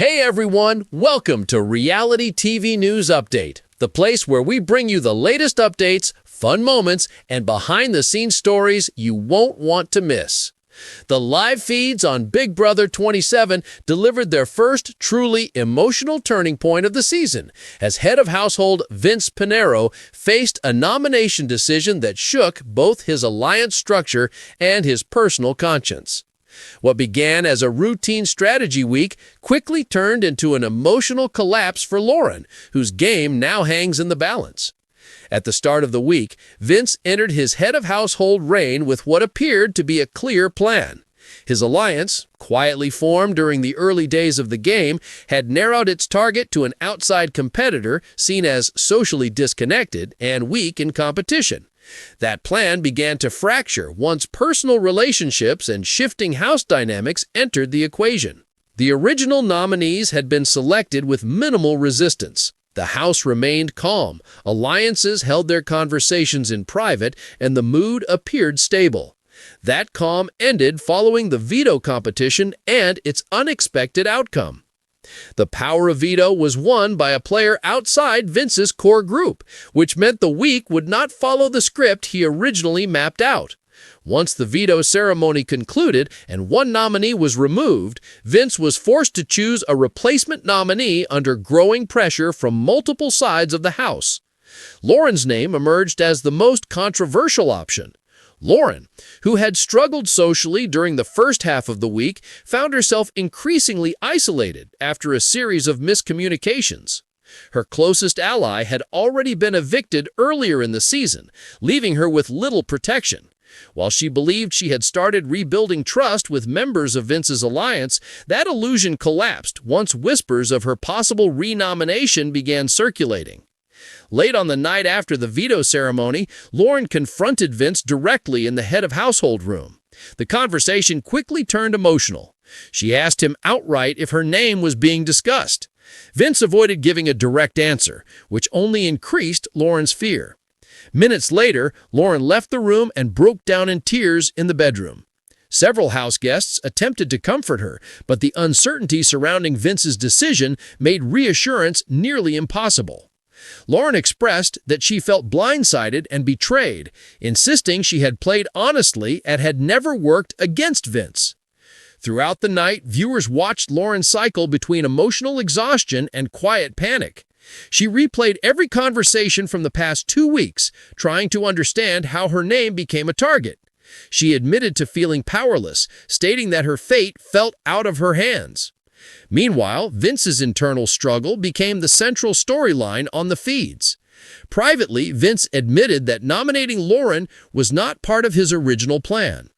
Hey everyone, welcome to Reality TV News Update, the place where we bring you the latest updates, fun moments, and behind-the-scenes stories you won't want to miss. The live feeds on Big Brother 27 delivered their first truly emotional turning point of the season, as head of household Vince Pinheiro faced a nomination decision that shook both his alliance structure and his personal conscience. What began as a routine strategy week quickly turned into an emotional collapse for Lauren, whose game now hangs in the balance. At the start of the week, Vince entered his head of household reign with what appeared to be a clear plan. His alliance, quietly formed during the early days of the game, had narrowed its target to an outside competitor seen as socially disconnected and weak in competition. That plan began to fracture once personal relationships and shifting house dynamics entered the equation. The original nominees had been selected with minimal resistance. The house remained calm, alliances held their conversations in private, and the mood appeared stable. That calm ended following the veto competition and its unexpected outcome. The power of veto was won by a player outside Vince's core group, which meant the week would not follow the script he originally mapped out. Once the veto ceremony concluded and one nominee was removed, Vince was forced to choose a replacement nominee under growing pressure from multiple sides of the house. Lauren's name emerged as the most controversial option. Lauren, who had struggled socially during the first half of the week, found herself increasingly isolated after a series of miscommunications. Her closest ally had already been evicted earlier in the season, leaving her with little protection. While she believed she had started rebuilding trust with members of Vince's alliance, that illusion collapsed once whispers of her possible renomination began circulating. Late on the night after the veto ceremony, Lauren confronted Vince directly in the head of household room. The conversation quickly turned emotional. She asked him outright if her name was being discussed. Vince avoided giving a direct answer, which only increased Lauren's fear. Minutes later, Lauren left the room and broke down in tears in the bedroom. Several house guests attempted to comfort her, but the uncertainty surrounding Vince's decision made reassurance nearly impossible. Lauren expressed that she felt blindsided and betrayed, insisting she had played honestly and had never worked against Vince. Throughout the night, viewers watched Lauren cycle between emotional exhaustion and quiet panic. She replayed every conversation from the past 2 weeks, trying to understand how her name became a target. She admitted to feeling powerless, stating that her fate felt out of her hands. Meanwhile, Vince's internal struggle became the central storyline on the feeds. Privately, Vince admitted that nominating Lauren was not part of his original plan.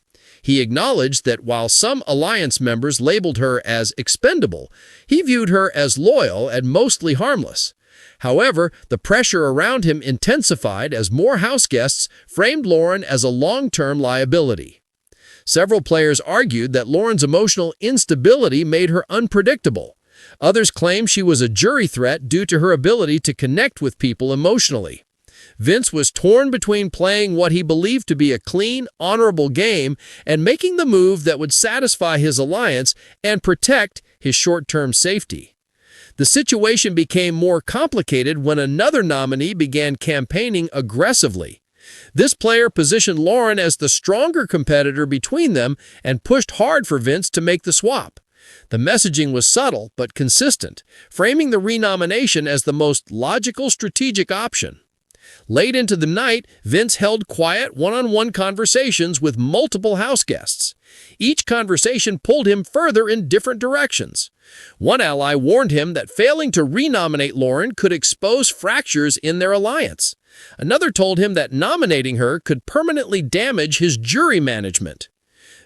He acknowledged that while some alliance members labeled her as expendable, he viewed her as loyal and mostly harmless. However, the pressure around him intensified as more house guests framed Lauren as a long-term liability. Several players argued that Lauren's emotional instability made her unpredictable. Others claimed she was a jury threat due to her ability to connect with people emotionally. Vince was torn between playing what he believed to be a clean, honorable game and making the move that would satisfy his alliance and protect his short-term safety. The situation became more complicated when another nominee began campaigning aggressively. This player positioned Lauren as the stronger competitor between them and pushed hard for Vince to make the swap. The messaging was subtle but consistent, framing the renomination as the most logical strategic option. Late into the night, Vince held quiet one-on-one conversations with multiple house guests. Each conversation pulled him further in different directions. One ally warned him that failing to renominate Lauren could expose fractures in their alliance. Another told him that nominating her could permanently damage his jury management.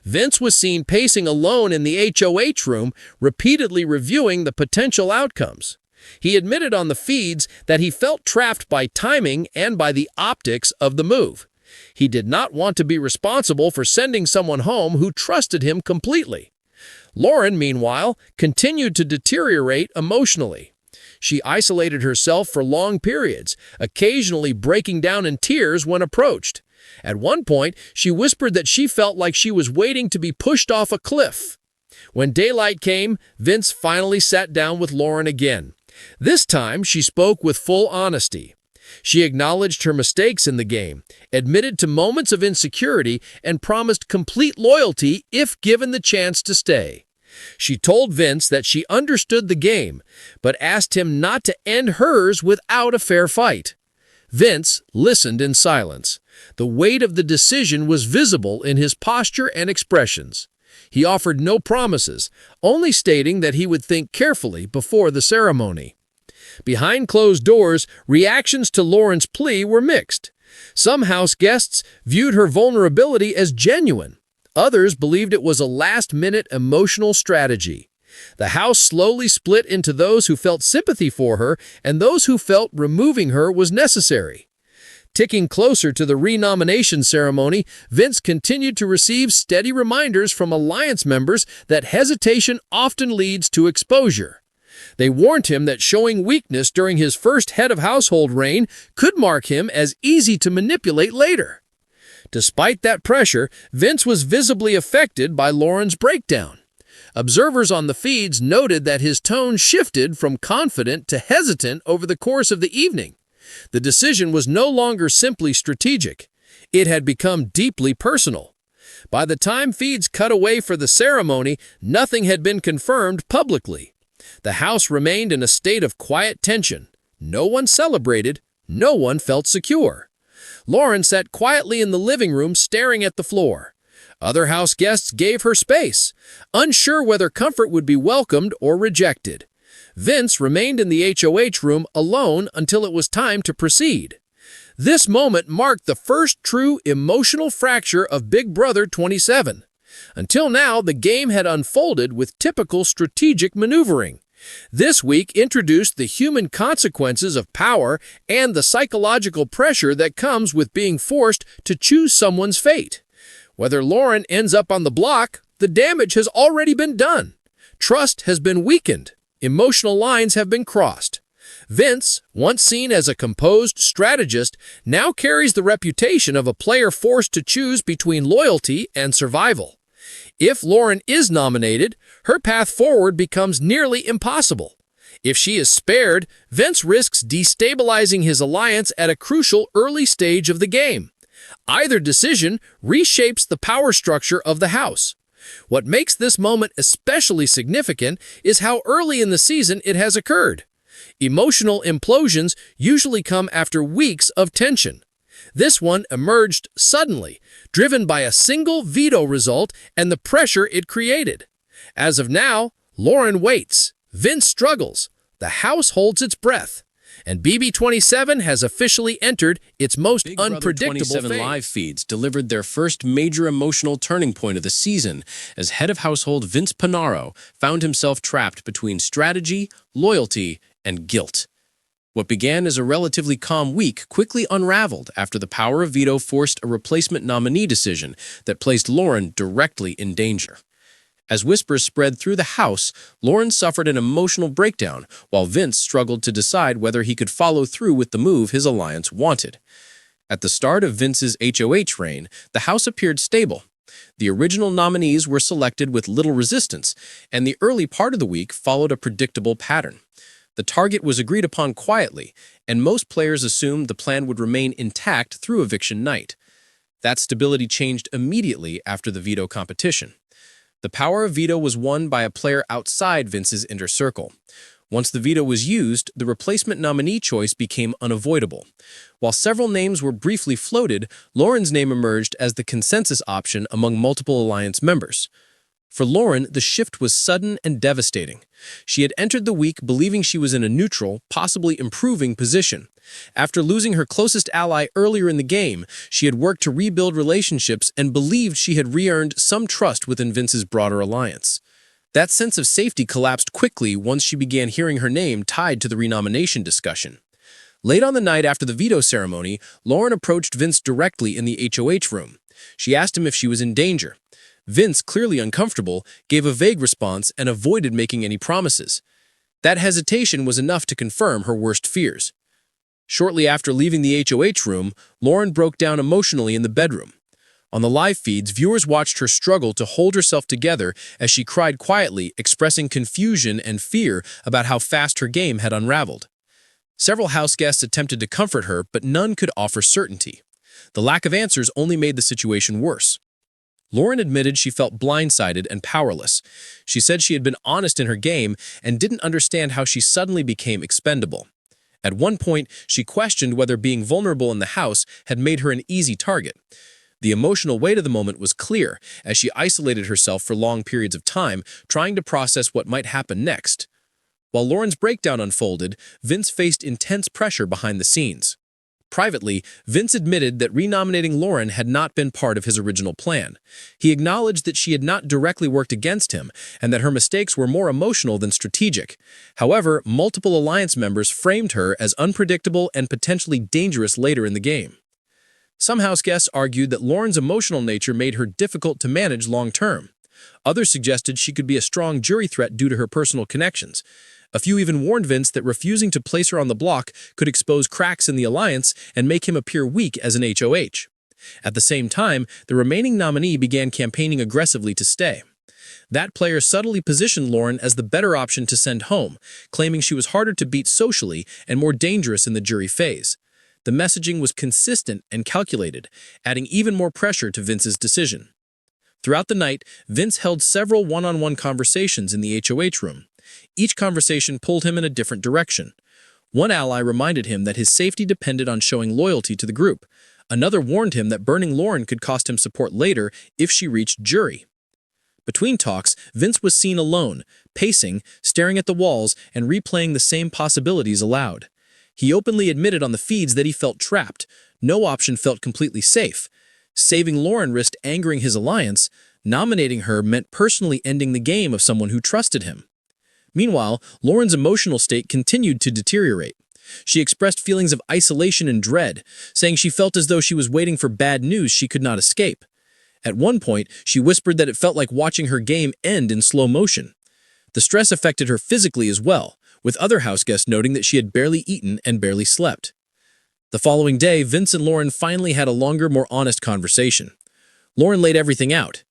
Vince was seen pacing alone in the HOH room, repeatedly reviewing the potential outcomes. He admitted on the feeds that he felt trapped by timing and by the optics of the move. He did not want to be responsible for sending someone home who trusted him completely. Lauren, meanwhile, continued to deteriorate emotionally. She isolated herself for long periods, occasionally breaking down in tears when approached. At one point, she whispered that she felt like she was waiting to be pushed off a cliff. When daylight came, Vince finally sat down with Lauren again. This time, she spoke with full honesty. She acknowledged her mistakes in the game, admitted to moments of insecurity, and promised complete loyalty if given the chance to stay. She told Vince that she understood the game, but asked him not to end hers without a fair fight. Vince listened in silence. The weight of the decision was visible in his posture and expressions. He offered no promises, only stating that he would think carefully before the ceremony. Behind closed doors, reactions to Lauren's plea were mixed. Some house guests viewed her vulnerability as genuine. Others believed it was a last-minute emotional strategy. The house slowly split into those who felt sympathy for her and those who felt removing her was necessary. Ticking closer to the renomination ceremony, Vince continued to receive steady reminders from Alliance members that hesitation often leads to exposure. They warned him that showing weakness during his first head of household reign could mark him as easy to manipulate later. Despite that pressure, Vince was visibly affected by Lauren's breakdown. Observers on the feeds noted that his tone shifted from confident to hesitant over the course of the evening. The decision was no longer simply strategic. It had become deeply personal. By the time feeds cut away for the ceremony, nothing had been confirmed publicly. The house remained in a state of quiet tension. No one celebrated. No one felt secure. Lauren sat quietly in the living room staring at the floor. Other house guests gave her space, unsure whether comfort would be welcomed or rejected. Vince remained in the HOH room alone until it was time to proceed. This moment marked the first true emotional fracture of Big Brother 27. Until now, the game had unfolded with typical strategic maneuvering. This week introduced the human consequences of power and the psychological pressure that comes with being forced to choose someone's fate. Whether Lauren ends up on the block, the damage has already been done. Trust has been weakened. Emotional lines have been crossed. Vince, once seen as a composed strategist, now carries the reputation of a player forced to choose between loyalty and survival. If Lauren is nominated, her path forward becomes nearly impossible. If she is spared, Vince risks destabilizing his alliance at a crucial early stage of the game. Either decision reshapes the power structure of the house. What makes this moment especially significant is how early in the season it has occurred. Emotional implosions usually come after weeks of tension. This one emerged suddenly, driven by a single veto result and the pressure it created. As of now, Lauren waits, Vince struggles, the house holds its breath, and BB27 has officially entered its most unpredictable phase. Big Brother 27 live feeds delivered their first major emotional turning point of the season as head of household Vince Panaro found himself trapped between strategy, loyalty, and guilt. What began as a relatively calm week quickly unraveled after the power of veto forced a replacement nominee decision that placed Lauren directly in danger. As whispers spread through the house, Lauren suffered an emotional breakdown, while Vince struggled to decide whether he could follow through with the move his alliance wanted. At the start of Vince's HOH reign, the house appeared stable. The original nominees were selected with little resistance, and the early part of the week followed a predictable pattern. The target was agreed upon quietly, and most players assumed the plan would remain intact through eviction night. That stability changed immediately after the veto competition. The power of veto was won by a player outside Vince's inner circle. Once the veto was used, the replacement nominee choice became unavoidable. While several names were briefly floated, Lauren's name emerged as the consensus option among multiple alliance members. For Lauren, the shift was sudden and devastating. She had entered the week believing she was in a neutral, possibly improving position. After losing her closest ally earlier in the game, she had worked to rebuild relationships and believed she had re-earned some trust within Vince's broader alliance. That sense of safety collapsed quickly once she began hearing her name tied to the renomination discussion. Late on the night after the veto ceremony, Lauren approached Vince directly in the HOH room. She asked him if she was in danger. Vince, clearly uncomfortable, gave a vague response and avoided making any promises. That hesitation was enough to confirm her worst fears. Shortly after leaving the HOH room, Lauren broke down emotionally in the bedroom. On the live feeds, viewers watched her struggle to hold herself together as she cried quietly, expressing confusion and fear about how fast her game had unraveled. Several house guests attempted to comfort her, but none could offer certainty. The lack of answers only made the situation worse. Lauren admitted she felt blindsided and powerless. She said she had been honest in her game and didn't understand how she suddenly became expendable. At one point, she questioned whether being vulnerable in the house had made her an easy target. The emotional weight of the moment was clear as she isolated herself for long periods of time, trying to process what might happen next. While Lauren's breakdown unfolded, Vince faced intense pressure behind the scenes. Privately, Vince admitted that renominating Lauren had not been part of his original plan. He acknowledged that she had not directly worked against him and that her mistakes were more emotional than strategic. However, multiple alliance members framed her as unpredictable and potentially dangerous later in the game. Some house guests argued that Lauren's emotional nature made her difficult to manage long-term. Others suggested she could be a strong jury threat due to her personal connections. A few even warned Vince that refusing to place her on the block could expose cracks in the alliance and make him appear weak as an HOH. At the same time, the remaining nominee began campaigning aggressively to stay. That player subtly positioned Lauren as the better option to send home, claiming she was harder to beat socially and more dangerous in the jury phase. The messaging was consistent and calculated, adding even more pressure to Vince's decision. Throughout the night, Vince held several one-on-one conversations in the HOH room. Each conversation pulled him in a different direction. One ally reminded him that his safety depended on showing loyalty to the group. Another warned him that burning Lauren could cost him support later if she reached jury. Between talks, Vince was seen alone, pacing, staring at the walls, and replaying the same possibilities aloud. He openly admitted on the feeds that he felt trapped. No option felt completely safe. Saving Lauren risked angering his alliance. Nominating her meant personally ending the game of someone who trusted him. Meanwhile, Lauren's emotional state continued to deteriorate. She expressed feelings of isolation and dread, saying she felt as though she was waiting for bad news she could not escape. At one point, she whispered that it felt like watching her game end in slow motion. The stress affected her physically as well, with other house guests noting that she had barely eaten and barely slept. The following day, Vince and Lauren finally had a longer, more honest conversation. Lauren laid everything out.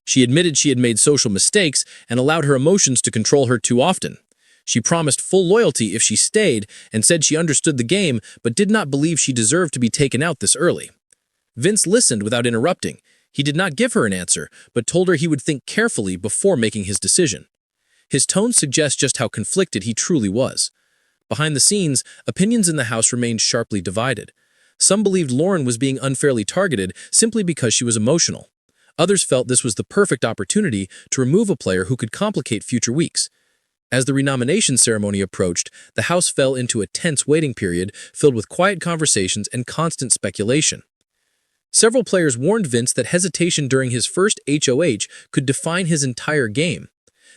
She admitted she had made social mistakes and allowed her emotions to control her too often. She promised full loyalty if she stayed and said she understood the game but did not believe she deserved to be taken out this early. Vince listened without interrupting. He did not give her an answer, but told her he would think carefully before making his decision. His tone suggests just how conflicted he truly was. Behind the scenes, opinions in the house remained sharply divided. Some believed Lauren was being unfairly targeted simply because she was emotional. Others felt this was the perfect opportunity to remove a player who could complicate future weeks. As the renomination ceremony approached, the house fell into a tense waiting period filled with quiet conversations and constant speculation. Several players warned Vince that hesitation during his first HOH could define his entire game.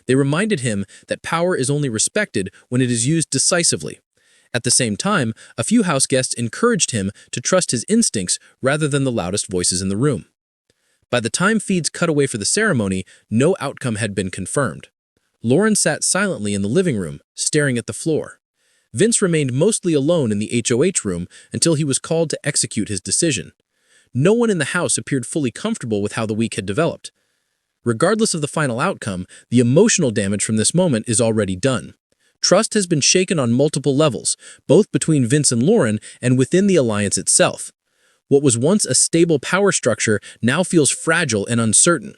They reminded him that power is only respected when it is used decisively. At the same time, a few house guests encouraged him to trust his instincts rather than the loudest voices in the room. By the time feeds cut away for the ceremony, no outcome had been confirmed. Lauren sat silently in the living room, staring at the floor. Vince remained mostly alone in the HOH room until he was called to execute his decision. No one in the house appeared fully comfortable with how the week had developed. Regardless of the final outcome, the emotional damage from this moment is already done. Trust has been shaken on multiple levels, both between Vince and Lauren and within the alliance itself. What was once a stable power structure now feels fragile and uncertain.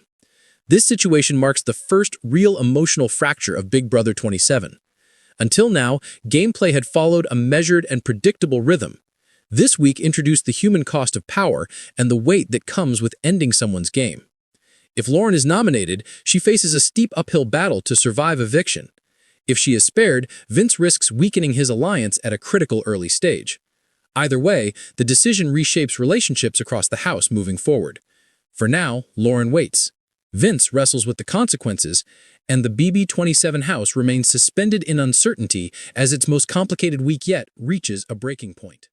This situation marks the first real emotional fracture of Big Brother 27. Until now, gameplay had followed a measured and predictable rhythm. This week introduced the human cost of power and the weight that comes with ending someone's game. If Lauren is nominated, she faces a steep uphill battle to survive eviction. If she is spared, Vince risks weakening his alliance at a critical early stage. Either way, the decision reshapes relationships across the house moving forward. For now, Lauren waits. Vince wrestles with the consequences, and the BB27 house remains suspended in uncertainty as its most complicated week yet reaches a breaking point.